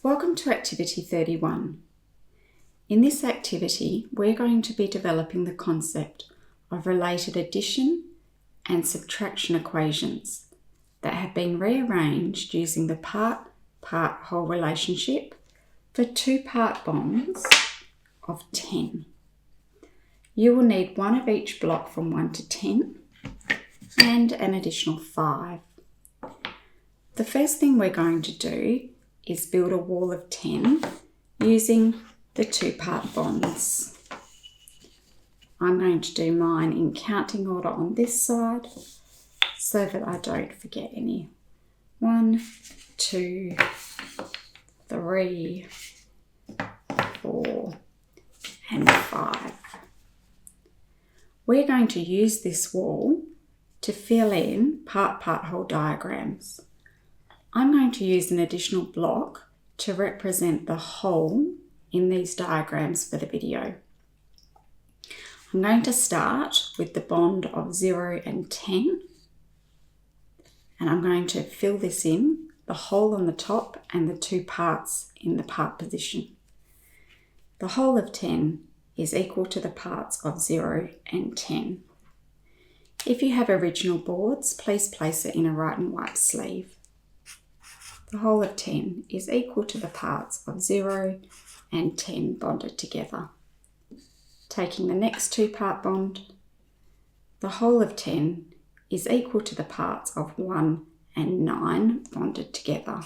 Welcome to Activity 31. In this activity, we're going to be developing the concept of related addition and subtraction equations that have been rearranged using the part-part-whole relationship for two-part bonds of 10. You will need one of each block from 1 to 10 and an additional 5. The first thing we're going to do is build a wall of 10 using the two-part bonds. I'm going to do mine in counting order on this side so that I don't forget any. 1, 2, 3, 4, and 5. We're going to use this wall to fill in part-part-whole diagrams. I'm going to use an additional block to represent the whole in these diagrams for the video. I'm going to start with the bond of 0 and 10, and I'm going to fill this in, the whole on the top and the two parts in the part position. The whole of 10 is equal to the parts of 0 and 10. If you have original boards, please place it in a right and white sleeve. The whole of 10 is equal to the parts of 0 and 10 bonded together. Taking the next two-part bond, the whole of 10 is equal to the parts of 1 and 9 bonded together.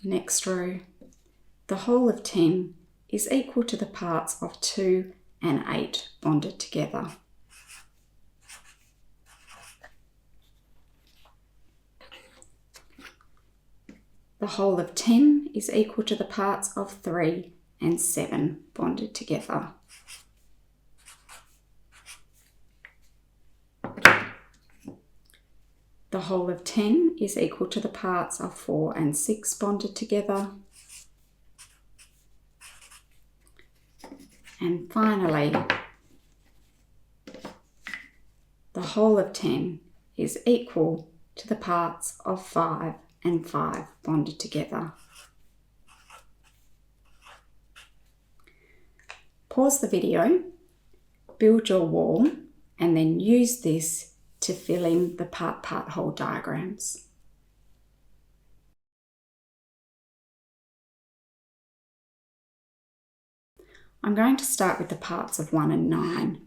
Next row, the whole of 10 is equal to the parts of 2 and 8 bonded together. The whole of 10 is equal to the parts of 3 and 7 bonded together. The whole of 10 is equal to the parts of 4 and 6 bonded together. And finally, the whole of 10 is equal to the parts of 5 and 5 bonded together. Pause the video, build your wall, and then use this to fill in the part-part-whole diagrams. I'm going to start with the parts of 1 and 9.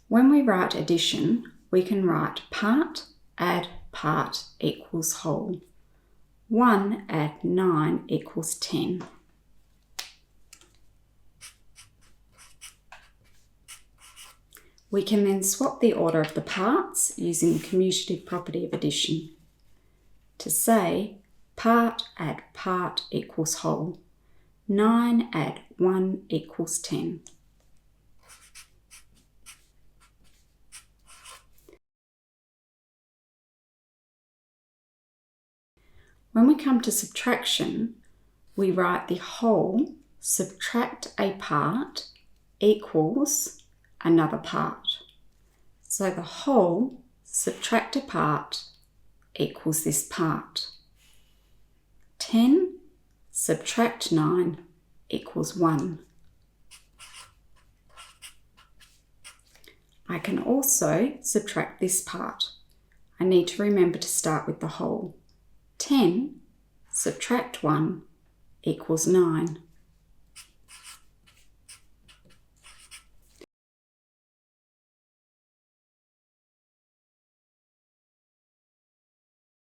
When we write addition, we can write part, add, part equals whole. 1 add 9 equals 10. We can then swap the order of the parts using the commutative property of addition to say part add part equals whole. 9 add 1 equals 10. When we come to subtraction, we write the whole subtract a part equals another part. So the whole subtract a part equals this part. 10 subtract 9 equals 1. I can also subtract this part. I need to remember to start with the whole. 10 subtract 1 equals 9.